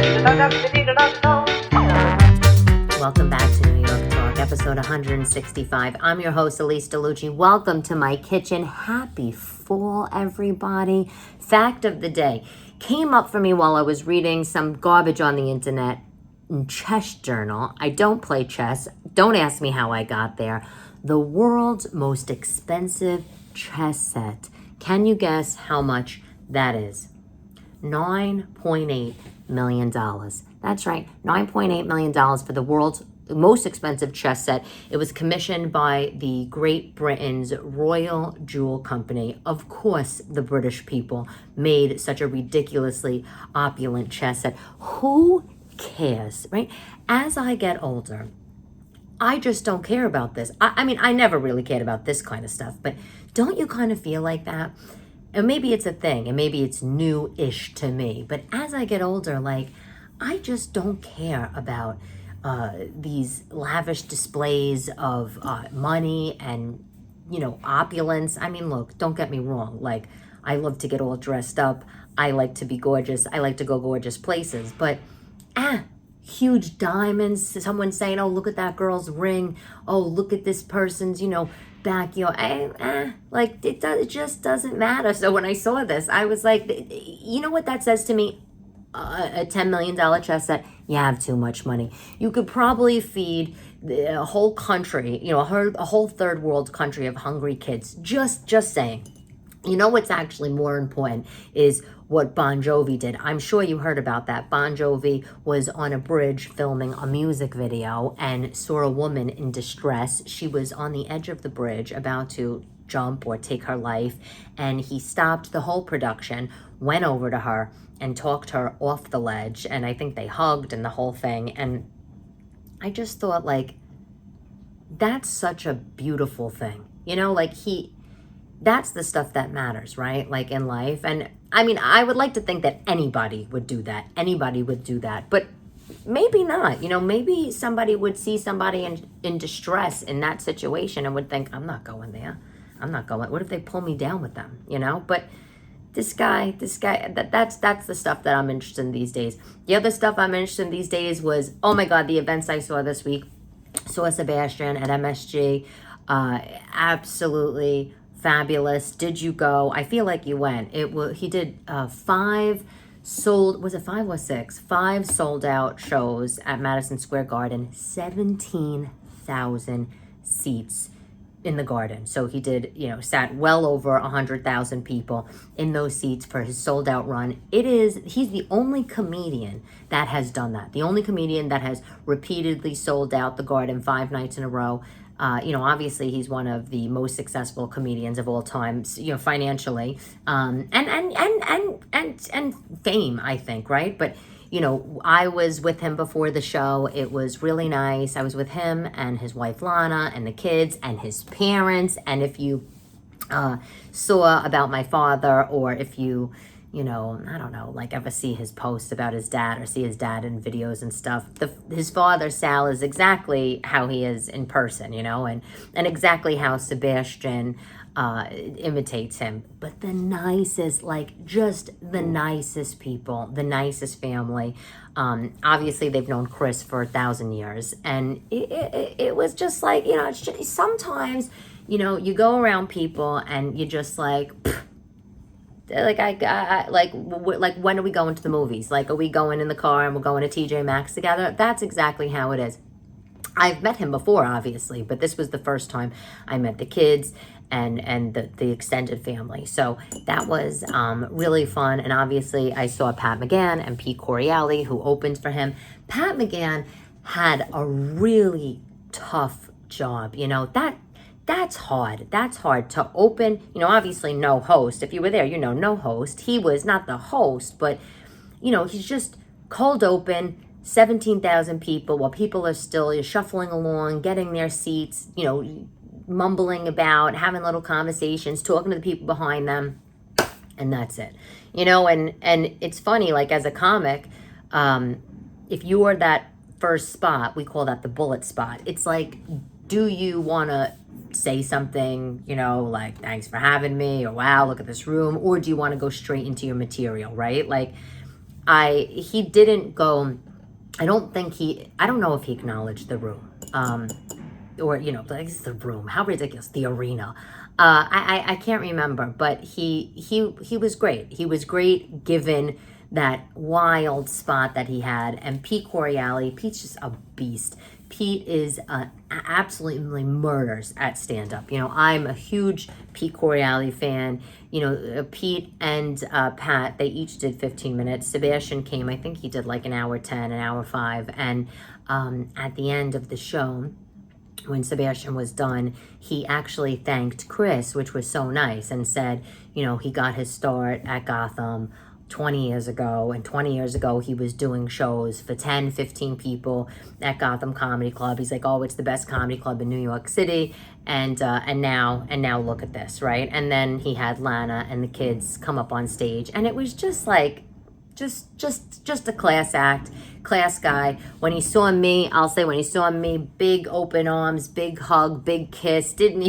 Welcome back to New York Talk, episode 165. I'm your host, Elyse DeLucci. Welcome to my kitchen. Happy fall, everybody. Fact of the day came up for me while I was reading some garbage on the internet in Chess Journal. I don't play chess. Don't ask me how I got there. The world's most expensive chess set. Can you guess how much that is? $9.8 million. That's right, $9.8 million for the world's most expensive chess set. It was commissioned by the Great Britain's Royal Jewel Company. Of course, the British people made such a ridiculously opulent chess set. Who cares, right? As I get older, I just don't care about this. I mean, I never really cared about this kind of stuff, but don't you kind of feel like that? And maybe it's a thing, and maybe it's new-ish to me. But as I get older, like, I just don't care about these lavish displays of money and, you know, opulence. I mean, look, don't get me wrong. Like, I love to get all dressed up. I like to be gorgeous. I like to go gorgeous places. But, huge diamonds. Someone saying, oh, look at that girl's ring. Oh, look at this person's, you know, backyard. Like, it just doesn't matter. So when I saw this, I was like, you know what that says to me? A $10 million chess set, you have too much money. You could probably feed a whole country, you know, a whole third world country of hungry kids. Just saying. You know what's actually more important is what Bon Jovi did. I'm sure you heard about that. Bon Jovi was on a bridge filming a music video and saw a woman in distress. She was on the edge of the bridge about to jump or take her life, and he stopped the whole production, went over to her and talked her off the ledge, and I think they hugged and the whole thing. And I just thought, like, that's such a beautiful thing, you know, like that's the stuff that matters, right? Like in life. And I mean, I would like to think that anybody would do that, but maybe not. You know, maybe somebody would see somebody in distress in that situation and would think, I'm not going there. What if they pull me down with them, you know? But this guy, that's the stuff that I'm interested in these days. The other stuff I'm interested in these days was, oh my God, the events I saw this week. Saw Sebastian at MSG. Absolutely fabulous. Did you go? I feel like you went. He did 5 sold out shows at Madison Square Garden, 17,000 seats in the garden. So he did, you know, sat well over 100,000 people in those seats for his sold out run. He's the only comedian that has done that. The only comedian that has repeatedly sold out the garden 5 nights in a row. You know, obviously he's one of the most successful comedians of all time, you know, financially, and fame, I think, right? But, you know, I was with him before the show. It was really nice. I was with him and his wife, Lana, and the kids and his parents. And if you saw about my father, or if you know, I don't know, like ever see his posts about his dad or see his dad in videos and stuff, his father, Sal, is exactly how he is in person, you know, and exactly how Sebastian imitates him. But the nicest, like just the nicest people, the nicest family. Obviously they've known Chris for 1,000 years, and it was just like, you know, it's just, sometimes, you know, you go around people and you just like, like like when are we going to the movies? Like, are we going in the car and we're going to TJ Maxx together? That's exactly how it is. I've met him before, obviously, but this was the first time I met the kids and the extended family. So that was really fun. And obviously I saw Pat McGann and Pete Corielli, who opened for him. Pat McGann had a really tough job, you know, that's hard. That's hard to open, you know, obviously no host. If you were there, you know, no host. He was not the host, but, you know, he's just cold open, 17,000 people while people are still shuffling along, getting their seats, you know, mumbling about, having little conversations, talking to the people behind them, and that's it. You know, and it's funny, like as a comic, if you are that first spot, we call that the bullet spot. It's like, do you want to say something, you know, like, thanks for having me, or wow, look at this room, or do you want to go straight into your material, right? Like, he didn't go, I don't know if he acknowledged the room. Or, like it's the room. How ridiculous. The arena. I can't remember, but he was great. He was great given that wild spot that he had. And Pete Pete's just a beast. Pete is absolutely murders at stand-up. I'm a huge Pete Coriali fan. Pete and Pat, they each did 15 minutes. Sebastian came, I think he did like an hour 10, an hour 5. And at the end of the show, when Sebastian was done, he actually thanked Chris, which was so nice, and said, he got his start at Gotham 20 years ago, and 20 years ago he was doing shows for 10, 15 people at Gotham Comedy Club. He's like, oh, it's the best comedy club in New York City, and now look at this, right? And then he had Lana and the kids come up on stage, and it was just like, just a class act, class guy. When he saw me, I'll say, when he saw me, big open arms, big hug, big kiss. Didn't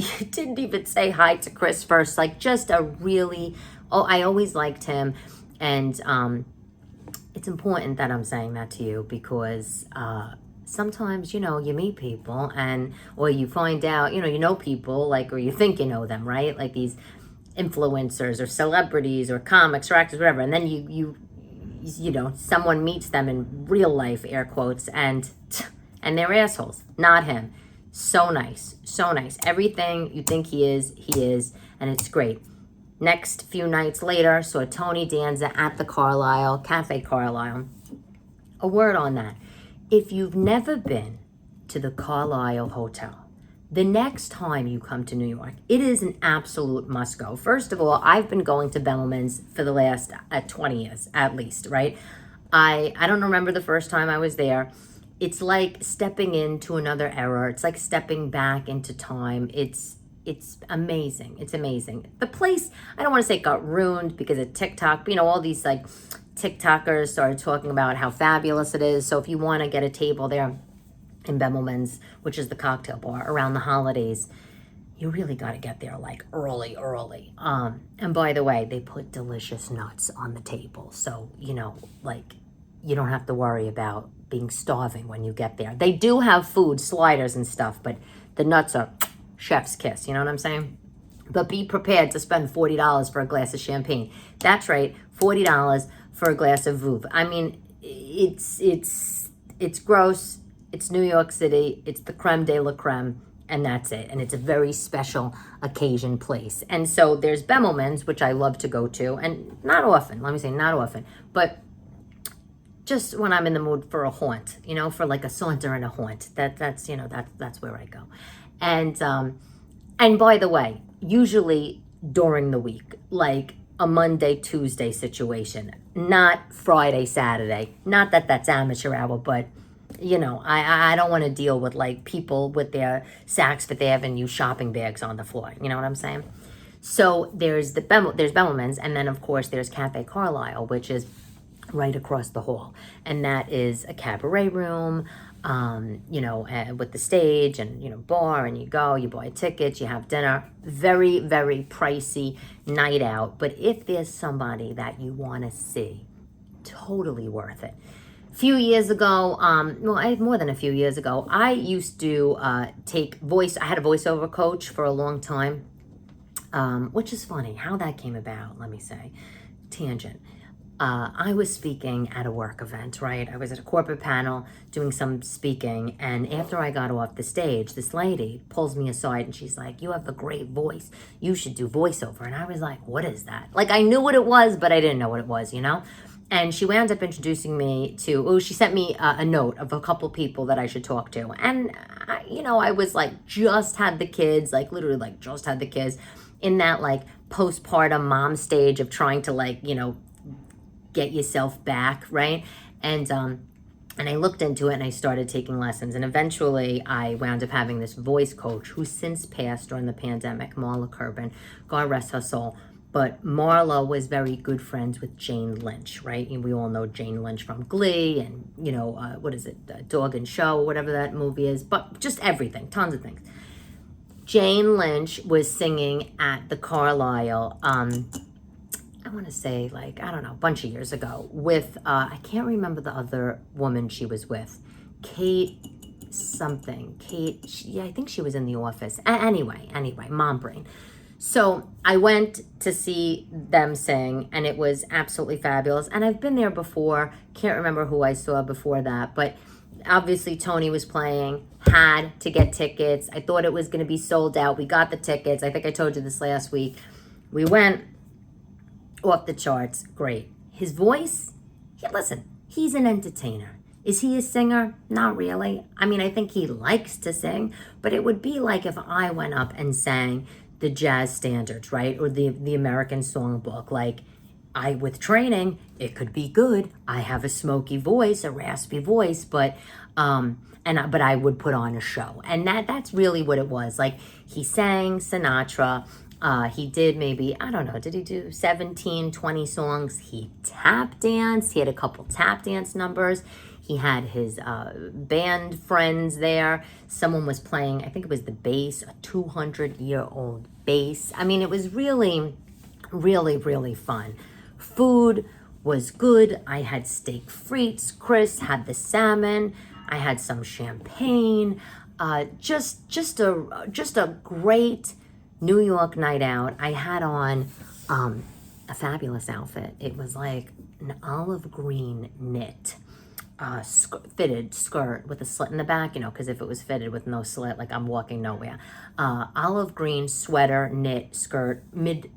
even say hi to Chris first. Like, just a really, I always liked him. And it's important that I'm saying that to you, because sometimes, you meet people or you find out, you know people, like, or you think you know them, right? Like these influencers or celebrities or comics or actors, whatever. And then someone meets them in real life, air quotes, and they're assholes. Not him. So nice. So nice. Everything you think he is, and it's great. Next few nights later, saw Tony Danza at the Cafe Carlisle. A word on that. If you've never been to the Carlisle Hotel, the next time you come to New York, it is an absolute must go. First of all, I've been going to Bemelman's for the last 20 years, at least, right? I don't remember the first time I was there. It's like stepping into another era. It's like stepping back into time. It's amazing. It's amazing. The place, I don't want to say it got ruined because of TikTok, but all these like TikTokers started talking about how fabulous it is. So if you want to get a table there in Bemelman's, which is the cocktail bar, around the holidays, you really got to get there like early. And by the way, they put delicious nuts on the table. So, like, you don't have to worry about being starving when you get there. They do have food, sliders and stuff, but the nuts are chef's kiss. You know what I'm saying? But be prepared to spend $40 for a glass of champagne. That's right, $40 for a glass of Veuve. I mean, it's gross. It's New York City. It's the creme de la creme, and that's it. And it's a very special occasion place. And so there's Bemelman's, which I love to go to, and not often. Let me say not often, but just when I'm in the mood for a haunt, for like a saunter and a haunt. That's where I go. And by the way, usually during the week, like a Monday, Tuesday situation, not Friday, Saturday. Not that that's amateur hour, but I don't want to deal with like people with their Saks Fifth Avenue shopping bags on the floor. You know what I'm saying? So there's Bemelman's, and then of course there's Cafe Carlisle, which is right across the hall, and that is a cabaret room, with the stage and bar, and you buy tickets, you have dinner. Very, very pricey night out, but if there's somebody that you want to see, totally worth it. Few years ago, more than a few years ago, I used to take voice. I had a voiceover coach for a long time, which is funny how that came about. Let me say, tangent. I was speaking at a work event, right? I was at a corporate panel doing some speaking, and after I got off the stage, this lady pulls me aside and she's like, "You have a great voice. You should do voiceover." And I was like, "What is that?" Like, I knew what it was, but I didn't know what it was, And she wound up introducing me to, she sent me a note of a couple people that I should talk to. And, I was like, just had the kids, like literally like just had the kids in that like postpartum mom stage of trying to get yourself back, right? And I looked into it and I started taking lessons. And eventually I wound up having this voice coach who's since passed during the pandemic, Marla Curbin, God rest her soul. But Marla was very good friends with Jane Lynch, right? And we all know Jane Lynch from Glee and, what is it, Dog and Show, whatever that movie is. But just everything, tons of things. Jane Lynch was singing at the Carlisle, I want to say like, I don't know, a bunch of years ago with, I can't remember the other woman she was with. Kate something. Yeah, I think she was in The Office. Anyway, mom brain. So I went to see them sing, and it was absolutely fabulous. And I've been there before. Can't remember who I saw before that, but obviously Tony was playing. Had to get tickets. I thought it was going to be sold out. We got the tickets. I think I told you this last week. We went, off the charts. Great. His voice, listen, he's an entertainer. Is he a singer? Not really. I mean, I think he likes to sing, but it would be like if I went up and sang the jazz standards, right? Or the American songbook. Like, with training, it could be good. I have a smoky voice, a raspy voice, but I would put on a show. And that's really what it was. Like, he sang Sinatra. He did maybe, I don't know, did he do 17, 20 songs? He tap danced. He had a couple tap dance numbers. He had his band friends there. Someone was playing, I think it was the bass, a 200-year-old bass. I mean, it was really, really, really fun. Food was good. I had steak frites. Chris had the salmon. I had some champagne. Just a great New York night out. I had on a fabulous outfit. It was like an olive green knit fitted skirt with a slit in the back, because if it was fitted with no slit, like I'm walking nowhere. Olive green sweater, knit skirt, mid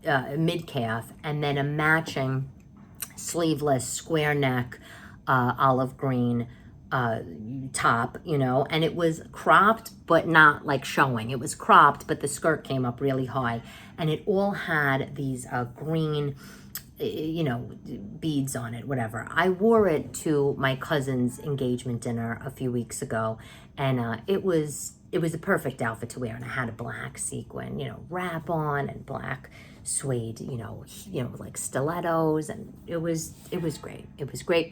calf, and then a matching sleeveless square neck olive green top, and it was cropped but not like showing. It was cropped, but the skirt came up really high, and it all had these green beads on it, whatever. I wore it to my cousin's engagement dinner a few weeks ago, and it was a perfect outfit to wear. And I had a black sequin, wrap on, and black suede, like stilettos, and it was great. It was great.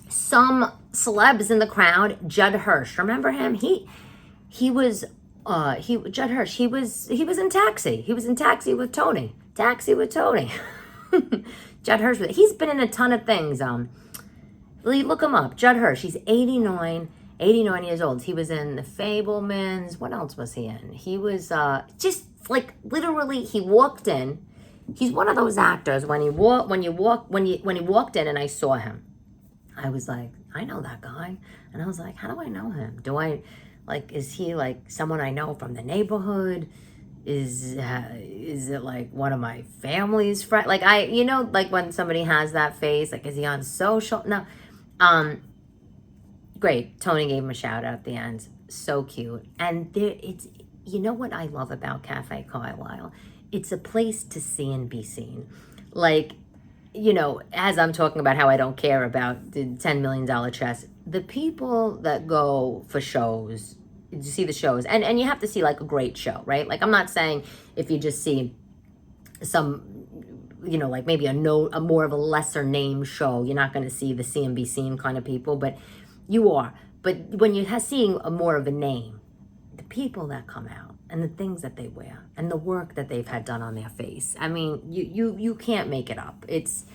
Some celebs in the crowd. Judd Hirsch, remember him? Judd Hirsch. He was in Taxi. He was in Taxi with Tony. Judd Hirsch. He's been in a ton of things. Look him up. Judd Hirsch. He's 89 years old. He was in The Fabelmans. What else was he in? He was just like literally. He walked in. He's one of those actors when he walked in and I saw him, I was like, I know that guy. And I was like, how do I know him? Is he like someone I know from the neighborhood? Is it like one of my family's friends? Like like when somebody has that face, like, is he on social? No. Great. Tony gave him a shout out at the end. So cute. And what I love about Cafe Carlisle? It's a place to see and be seen. Like, as I'm talking about how I don't care about the $10 million chess, the people that go for shows, you see the shows, and you have to see like a great show, right? Like, I'm not saying if you just see some, like maybe a more of a lesser name show, you're not going to see the CNBC kind of people, but you are. But when you're seeing more of a name, the people that come out and the things that they wear and the work that they've had done on their face, I mean, you can't make it up. It's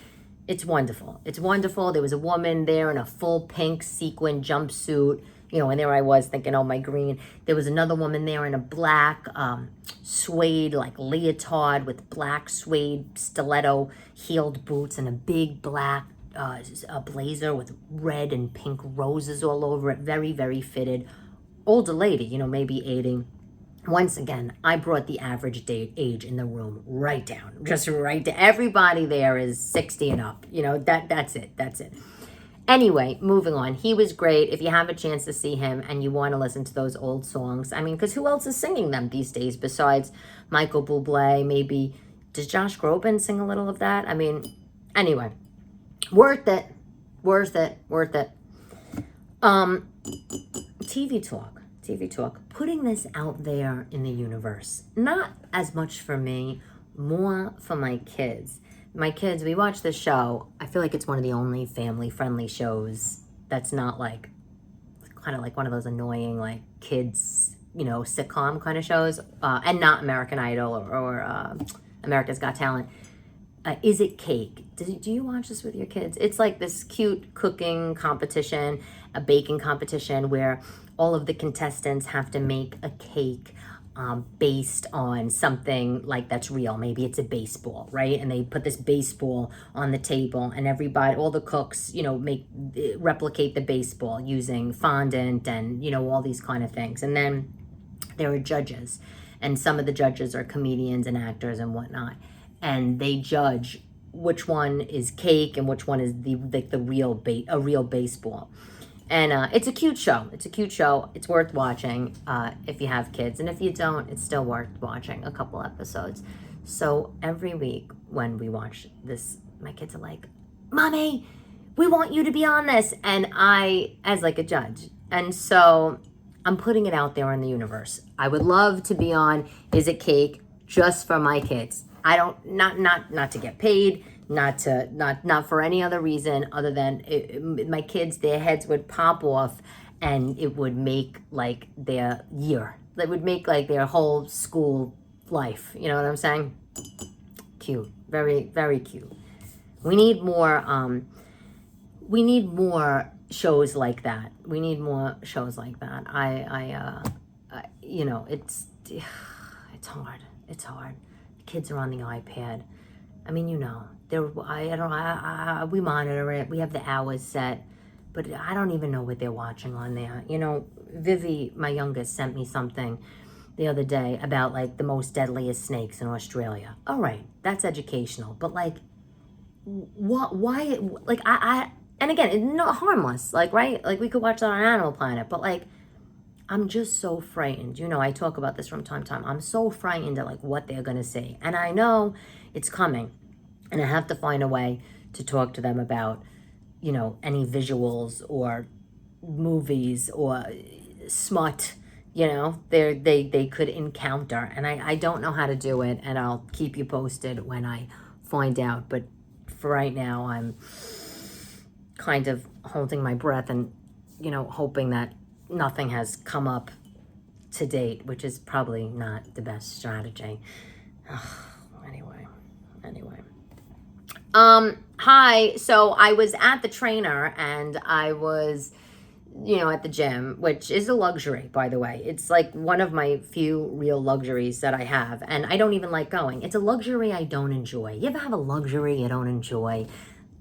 wonderful. It's wonderful. There was a woman there in a full pink sequin jumpsuit, and there I was thinking, oh, my green. There was another woman there in a black suede, like leotard with black suede stiletto heeled boots and a big black a blazer with red and pink roses all over it. Very, very fitted. Older lady, maybe 80. Once again, I brought the average age in the room right down. Just right to everybody there is 60 and up. That's it. Anyway, moving on. He was great. If you have a chance to see him and you want to listen to those old songs, I mean, because who else is singing them these days besides Michael Bublé? Maybe, does Josh Groban sing a little of that? I mean, anyway, worth it. TV talk, putting this out there in the universe. Not as much for me, more for my kids. My kids, we watch this show. I feel like it's one of the only family-friendly shows that's not like, kind of like one of those annoying, like, kids, sitcom kind of shows, and not American Idol or America's Got Talent. Is It Cake? Do you watch this with your kids? It's like this cute cooking competition, a baking competition where all of the contestants have to make a cake based on something like that's real. Maybe it's a baseball, right? And they put this baseball on the table, and everybody, all the cooks, replicate the baseball using fondant and, all these kind of things. And then there are judges, and some of the judges are comedians and actors and whatnot, and they judge which one is cake and which one is the real baseball. And it's a cute show. It's worth watching if you have kids, and if you don't, it's still worth watching a couple episodes. So every week when we watch this, my kids are like, "Mommy, we want you to be on this," and I, as like a judge, and so I'm putting it out there in the universe. I would love to be on Is It Cake just for my kids. I don't, not to get paid, not for any other reason other than my kids, their heads would pop off, and it would make like their year. It would make like their whole school life. You know what I'm saying? Cute, very, very cute. We need more shows like that. We need more shows like that. It's hard. It's hard. The kids are on the iPad. I mean, we monitor it. We have the hours set, but I don't even know what they're watching on there. Vivi, my youngest, sent me something the other day about like the most deadliest snakes in Australia. All right, that's educational, but like, what? Why? Like, and again, it's not harmless. Like, right? Like, we could watch that on Animal Planet, but like, I'm just so frightened. I talk about this from time to time. I'm so frightened at like what they're gonna see, and I know it's coming, and I have to find a way to talk to them about, any visuals or movies or smut, they could encounter, and I don't know how to do it, and I'll keep you posted when I find out. But for right now, I'm kind of holding my breath and, hoping that nothing has come up to date, which is probably not the best strategy. Anyway. Hi. So I was at the trainer, and I was, at the gym, which is a luxury, by the way. It's like one of my few real luxuries that I have, and I don't even like going. It's a luxury I don't enjoy. You ever have a luxury you don't enjoy?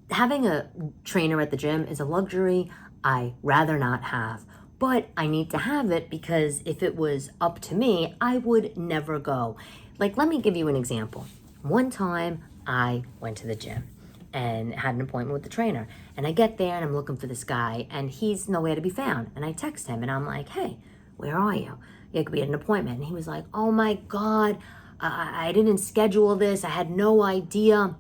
Having a trainer at the gym is a luxury I rather not have, but I need to have it because if it was up to me, I would never go. Like, let me give you an example. One time I went to the gym and had an appointment with the trainer, and I get there and I'm looking for this guy, and he's nowhere to be found. And I text him and I'm like, "Hey, where are you? We had an appointment." And he was like, "Oh my God, I didn't schedule this. I had no idea.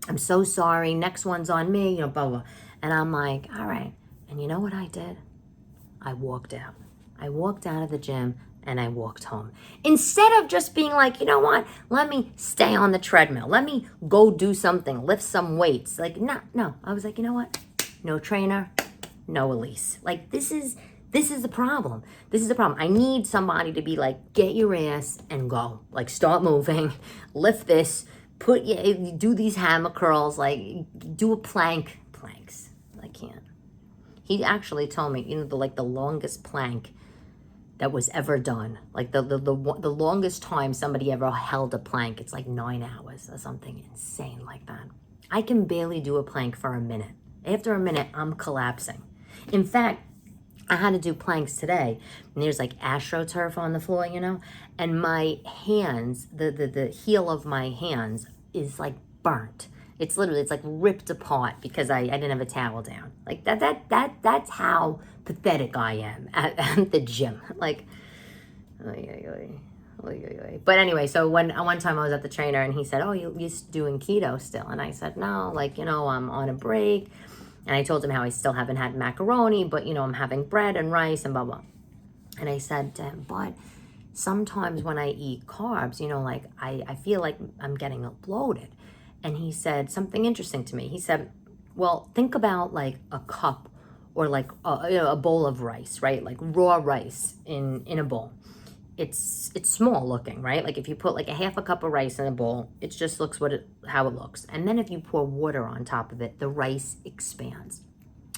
I'm so sorry. Next one's on me," blah, blah. And I'm like, all right. And you know what I did? I walked out. I walked out of the gym and I walked home. Instead of just being like, you know what? Let me stay on the treadmill. Let me go do something, lift some weights. Like, no. I was like, you know what? No trainer, no Elyse. Like, this is the problem. This is the problem. I need somebody to be like, get your ass and go. Like, start moving, lift this, do these hammer curls, like do a planks. I can't. He actually told me, the longest plank that was ever done, like the longest time somebody ever held a plank, it's like 9 hours or something insane like that. I can barely do a plank for a minute. After a minute, I'm collapsing. In fact, I had to do planks today, and there's like AstroTurf on the floor, and my hands, the heel of my hands is like burnt. It's like ripped apart because I didn't have a towel down. Like that's how pathetic I am at the gym. Like, but anyway, so one time I was at the trainer and he said, "Oh, you're doing keto still?" And I said, "No, I'm on a break." And I told him how I still haven't had macaroni, but I'm having bread and rice and blah blah. And I said to him, "But sometimes when I eat carbs, I feel like I'm getting bloated." And he said something interesting to me. He said, "Well, think about like a cup or like a bowl of rice, right? Like raw rice in a bowl. it's small looking, right? Like if you put like a half a cup of rice in a bowl, it just looks how it looks. And then if you pour water on top of it, the rice expands.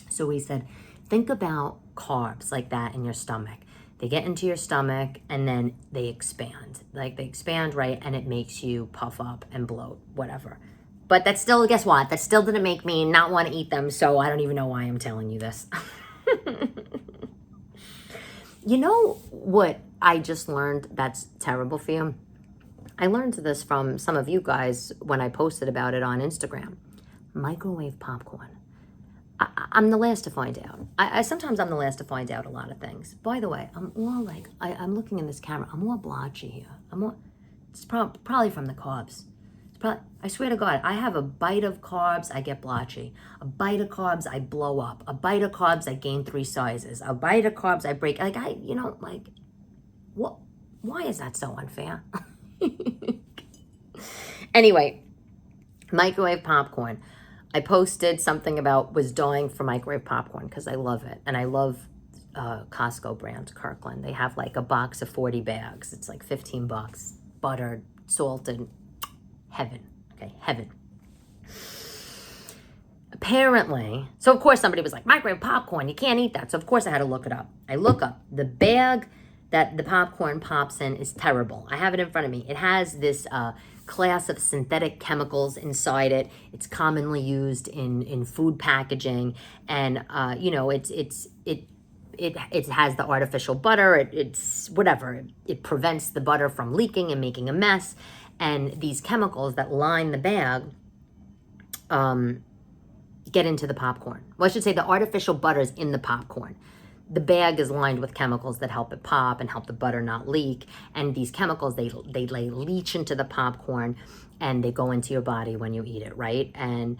So he said, think about carbs like that in your stomach. They get into your stomach and then they expand. Like they expand, right? And it makes you puff up and bloat, whatever. But that still, guess what? That still didn't make me not want to eat them. So I don't even know why I'm telling you this. You know what I just learned that's terrible for you? I learned this from some of you guys when I posted about it on Instagram. Microwave popcorn. I'm the last to find out. Sometimes I'm the last to find out a lot of things. By the way, I'm all like, I'm looking in this camera. I'm more blotchy here. It's probably from the carbs. I swear to God, I have a bite of carbs, I get blotchy. A bite of carbs, I blow up. A bite of carbs, I gain 3 sizes. A bite of carbs, I break. What? Why is that so unfair? Anyway, microwave popcorn. I posted something about was dying for microwave popcorn because I love it. And I love Costco brand, Kirkland. They have like a box of 40 bags. It's like $15, buttered, salted. Heaven. Okay, heaven. Apparently, so of course somebody was like, microwave popcorn, you can't eat that. So of course I had to look it up. I look up the bag that the popcorn pops in is terrible. I have it in front of me. It has this class of synthetic chemicals inside it. It's commonly used in food packaging, and it has the artificial butter. It's whatever. It prevents the butter from leaking and making a mess. And these chemicals that line the bag get into the popcorn. Well, I should say the artificial butter is in the popcorn. The bag is lined with chemicals that help it pop and help the butter not leak. And these chemicals, they leach into the popcorn and they go into your body when you eat it, right? And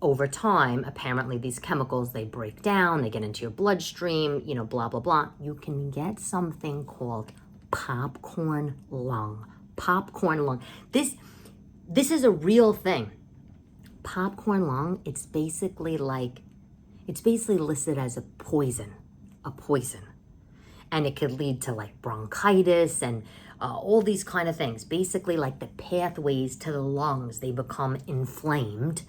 over time, apparently these chemicals, they break down, they get into your bloodstream, blah, blah, blah. You can get something called popcorn lung. Popcorn lung. This is a real thing. Popcorn lung, it's basically listed as a poison. And it could lead to like bronchitis and all these kind of things. Basically like the pathways to the lungs, they become inflamed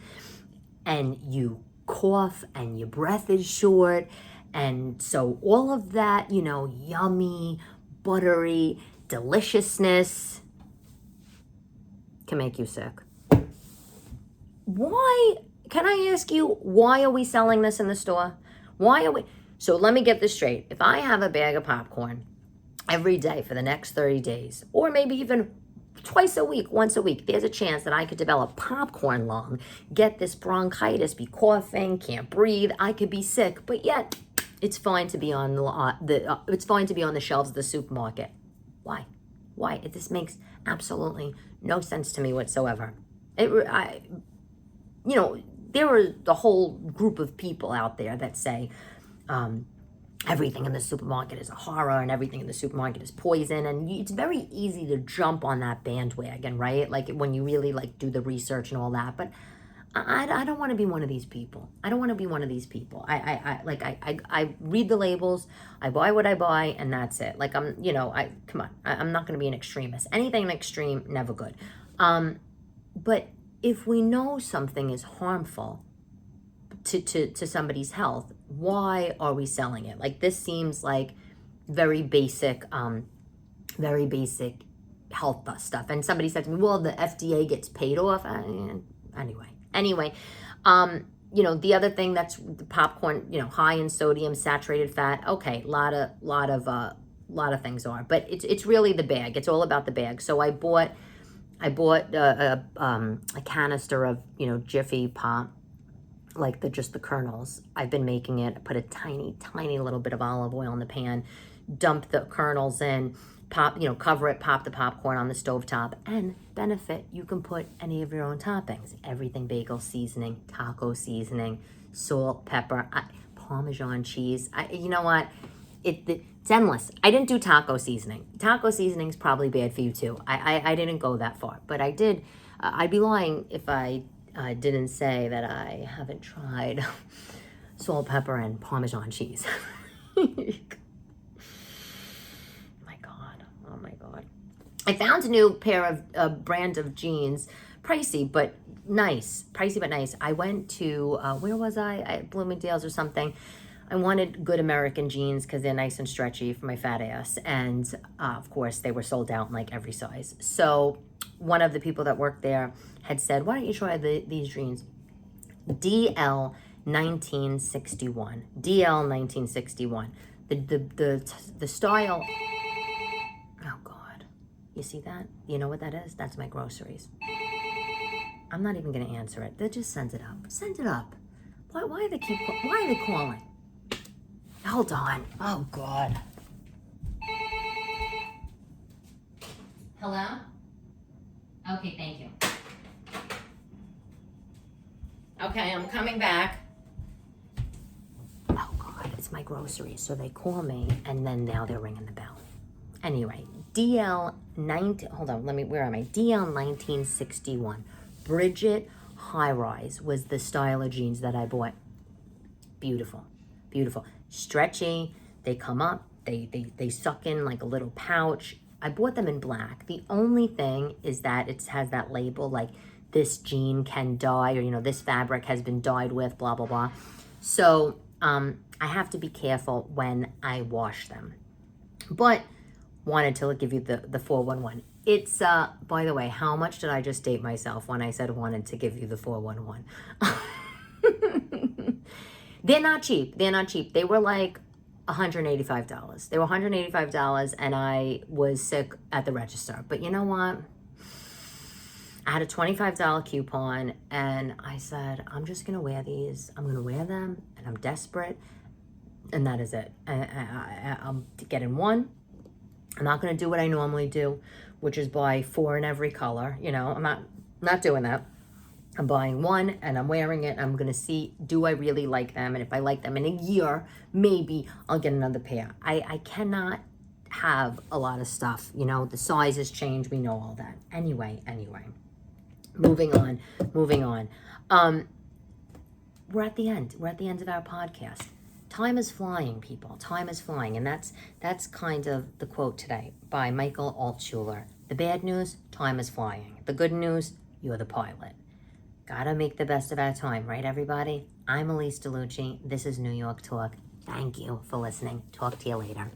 and you cough and your breath is short. And so all of that, yummy, buttery deliciousness can make you sick. Why? Can I ask you, why are we selling this in the store? So let me get this straight. If I have a bag of popcorn every day for the next 30 days, or maybe even twice a week, once a week, there's a chance that I could develop popcorn lung, get this bronchitis, be coughing, can't breathe, I could be sick, but yet it's fine to be on the shelves of the supermarket. Why? This makes absolutely no sense to me whatsoever. There are a whole group of people out there that say everything in the supermarket is a horror and everything in the supermarket is poison, and it's very easy to jump on that bandwagon, right? Like when you really do the research and all that. But I don't want to be one of these people. I read the labels, I buy what I buy, and that's it. I'm not going to be an extremist. Anything extreme, never good. But if we know something is harmful to somebody's health, why are we selling it? This seems like very basic health stuff. And somebody said to me, well, the FDA gets paid off. Anyway, the other thing that's the popcorn, high in sodium, saturated fat. Okay, lot of things are, but it's really the bag. It's all about the bag. So I bought a canister of Jiffy Pop, just the kernels. I've been making it. I put a tiny little bit of olive oil in the pan, dump the kernels in, cover it, pop the popcorn on the stovetop, and benefit, you can put any of your own toppings. Everything bagel seasoning, taco seasoning, salt, pepper, Parmesan cheese. You know what? It's endless. I didn't do taco seasoning. Taco seasoning's probably bad for you too. I didn't go that far, but I did. I'd be lying if I didn't say that I haven't tried salt, pepper, and Parmesan cheese. My God. I found a new pair of brand of jeans, pricey but nice. Pricey but nice. I went to where was I? At Bloomingdale's or something. I wanted good American jeans because they're nice and stretchy for my fat ass. And of course, they were sold out in like every size. So one of the people that worked there had said, why don't you try these jeans? DL 1961. DL 1961. The style. Oh God. You see that? You know what that is? That's my groceries. I'm not even going to answer it. They just send it up. Send it up. Why are they calling? Hold on. Oh, God. Hello? Okay, thank you. Okay, I'm coming back. Oh, God, it's my groceries. So they call me, and then now they're ringing the bell. Anyway, hold on, where am I? DL 1961. Bridget High Rise was the style of jeans that I bought. Beautiful, beautiful. Stretchy, they come up, they suck in like a little pouch. I bought them in black. The only thing is that it has that label like this jean can dye, or this fabric has been dyed with blah blah blah. So I have to be careful when I wash them. But wanted to give you the 411. It's by the way, how much did I just date myself when I said wanted to give you the 411? They're not cheap. They were like $185. They were $185, and I was sick at the register. But you know what? I had a $25 coupon, and I said, I'm just going to wear these. I'm going to wear them, and I'm desperate, and that is it. I'm getting one. I'm not going to do what I normally do, which is buy 4 in every color. I'm not doing that. I'm buying one and I'm wearing it. I'm going to see, do I really like them? And if I like them in a year, maybe I'll get another pair. I cannot have a lot of stuff. The sizes change. We know all that. Anyway, moving on. We're at the end. We're at the end of our podcast. Time is flying, people. Time is flying. And that's kind of the quote today by Michael Altshuler. The bad news, time is flying. The good news, you're the pilot. Gotta make the best of our time, right, everybody? I'm Elyse DeLucci. This is New York Talk. Thank you for listening. Talk to you later.